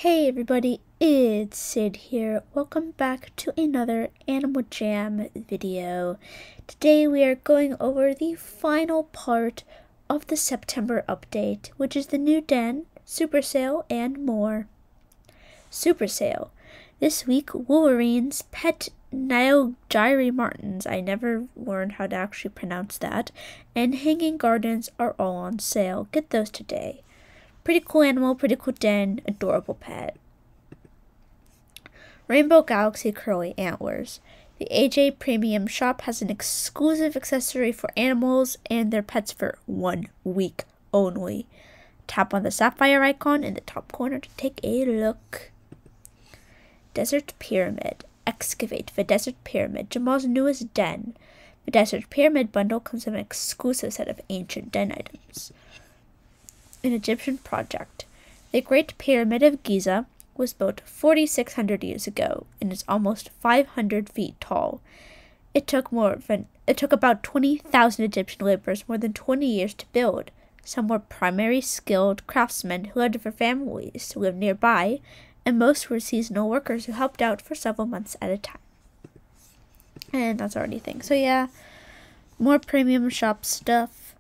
Hey everybody, it's Sid here. Welcome back to another Animal Jam video. Today we are going over the final part of the September update, which is the new den, Super Sale, and more. Super Sale. This week, Wolverine's pet Nilgiri Martins, I never learned how to actually pronounce that, and Hanging Gardens are all on sale. Get those today. Pretty cool animal, pretty cool den, adorable pet. Rainbow Galaxy Curly Antlers. The AJ Premium Shop has an exclusive accessory for animals and their pets for 1 week only. Tap on the sapphire icon in the top corner to take a look. Desert Pyramid. Excavate the Desert Pyramid, Jamal's newest den. The Desert Pyramid bundle comes with an exclusive set of ancient den items. An Egyptian project. The Great Pyramid of Giza was built 4,600 years ago and is almost 500 feet tall. It took about 20,000 Egyptian laborers more than 20 years to build. Some were primary skilled craftsmen who had their families to live nearby, and most were seasonal workers who helped out for several months at a time. And that's already a thing. So yeah, more premium shop stuff.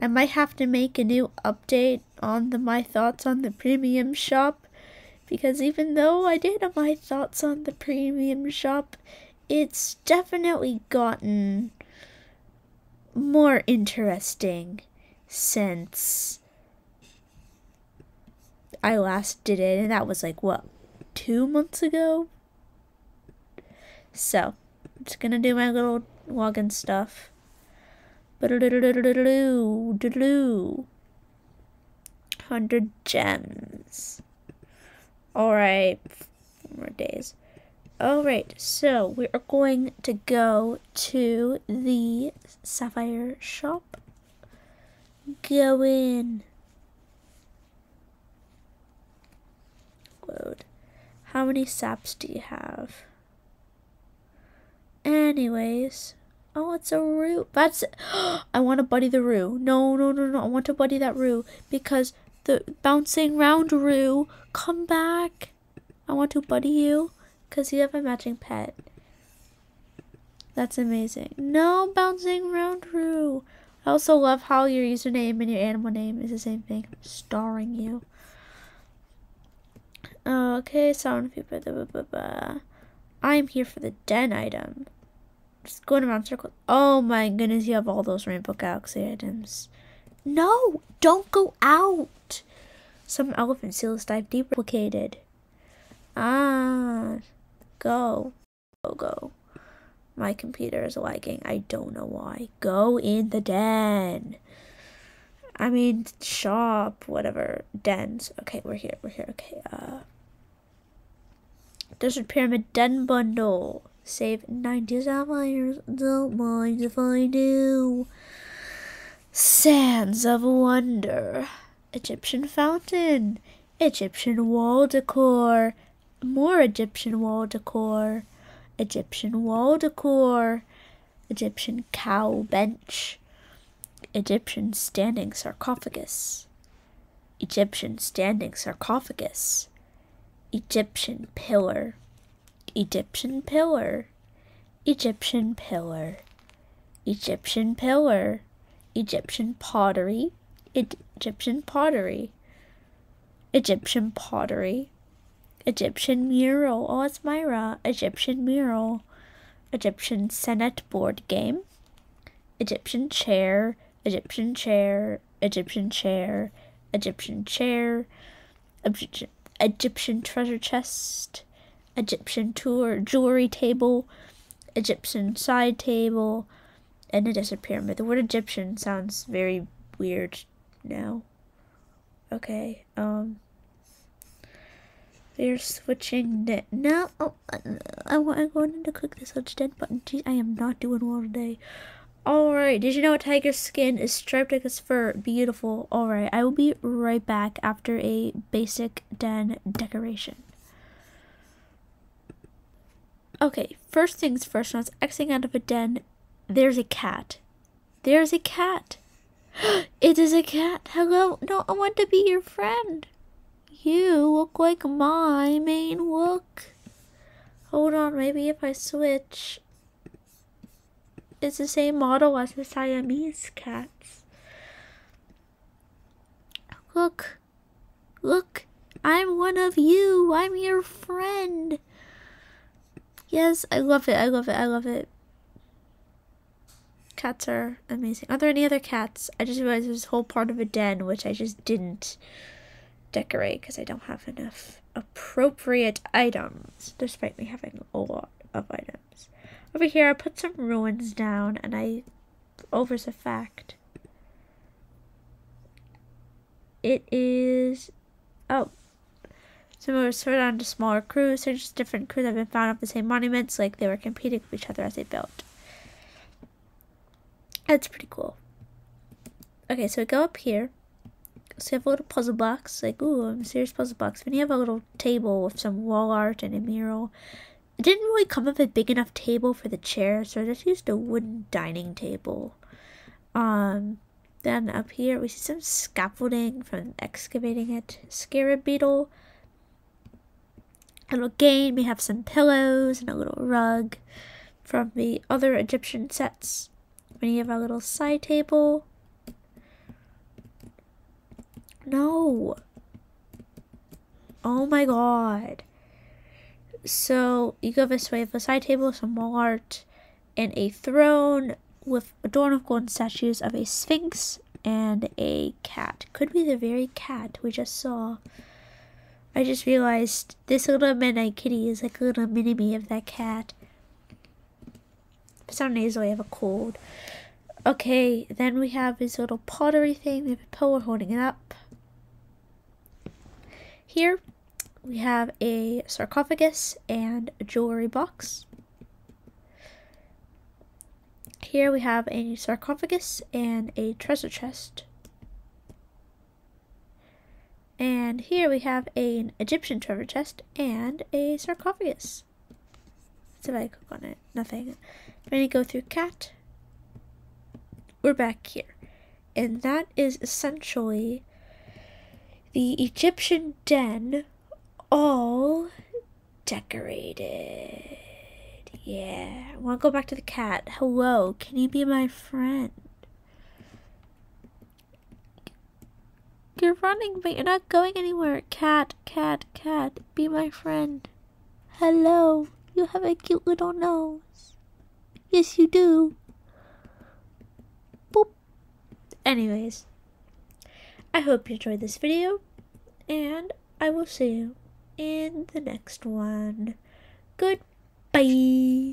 I might have to make a new update on my thoughts on the premium shop, because even though I did my thoughts on the premium shop, it's definitely gotten more interesting since I last did it, and that was like, what, 2 months ago? So, I'm just gonna do my little login stuff. 100 gems. Alright, 4 more days. Alright, so we are going to go to the Sapphire shop. Go in. Load. How many saps do you have? Anyways. Oh, it's a Roo. That's it. I want to buddy the Roo. No. I want to buddy that Roo because the bouncing round Roo, come back. I want to buddy you because you have a matching pet. That's amazing. No, bouncing round Roo. I also love how your username and your animal name is the same thing. I'm starring you. Okay, sound people. I'm here for the den item. Just going around circles. Oh my goodness, you have all those Rainbow Galaxy items. No, don't go out. Some elephant seals dive deep replicated. Go. My computer is lagging. I don't know why. Go in the den. I mean, shop, whatever. Dens. Okay, we're here. Okay, Desert Pyramid Den Bundle. Save 90 sapphires. Don't mind if I do. Sands of Wonder. Egyptian fountain. Egyptian wall decor. More Egyptian wall decor. Egyptian wall decor. Egyptian cow bench. Egyptian standing sarcophagus. Egyptian standing sarcophagus. Egyptian pillar. Egyptian pillar. Egyptian pillar. Egyptian pillar. Egyptian pottery. Egyptian pottery. Egyptian pottery. Egyptian mural. Oh, it's Myra. Egyptian mural. Egyptian Senate board game. Egyptian chair. Egyptian chair. Egyptian chair. Egyptian chair. Egyptian treasure chest. Egyptian jewelry table, Egyptian side table, and a desert pyramid. The word Egyptian sounds very weird now. Okay, they're switching it. No, I'm going to click this switch den button. Geez, I am not doing well today. Alright, did you know a tiger's skin is striped like its fur? Beautiful. Alright, I will be right back after a basic den decoration. Okay, first things first, when I was exiting out of a den, there's a cat. There's a cat. It is a cat. Hello. No, I want to be your friend. You look like my main look. Hold on, maybe if I switch. It's the same model as the Siamese cats. Look. Look. I'm one of you. I'm your friend. Yes, I love it. I love it. I love it. Cats are amazing. Are there any other cats? I just realized there's a whole part of a den which I just didn't decorate because I don't have enough appropriate items, despite me having a lot of items. Over here, I put some ruins down, and over's a fact. It is, oh, so we were sorted onto smaller crews. They're just different crews that have been found off the same monuments, like they were competing with each other as they built. That's pretty cool. Okay, so we go up here. So you have a little puzzle box, like, ooh, a serious puzzle box. Then you have a little table with some wall art and a mural. It didn't really come with a big enough table for the chair, so I just used a wooden dining table. Then up here we see some scaffolding from excavating it. Scarab beetle. A little game. We have some pillows and a little rug from the other Egyptian sets. Then you have a little side table. No. Oh my god. So you go this way, a side table, some wall art, and a throne with adorned with golden statues of a sphinx and a cat. Could be the very cat we just saw. I just realized this little midnight kitty is like a little mini-me of that cat. For some reason I have a cold. Okay, then we have this little pottery thing. We have a pillar holding it up. Here we have a sarcophagus and a jewelry box. Here we have a sarcophagus and a treasure chest. And here we have an Egyptian treasure chest and a sarcophagus. So if I click on it, nothing. Then you go through cat. We're back here. And that is essentially the Egyptian den all decorated. Yeah. I want to go back to the cat. Hello, can you be my friend? You're running, but you're not going anywhere. Cat, cat, cat, be my friend. Hello, you have a cute little nose. Yes, you do. Boop. Anyways, I hope you enjoyed this video, and I will see you in the next one. Goodbye.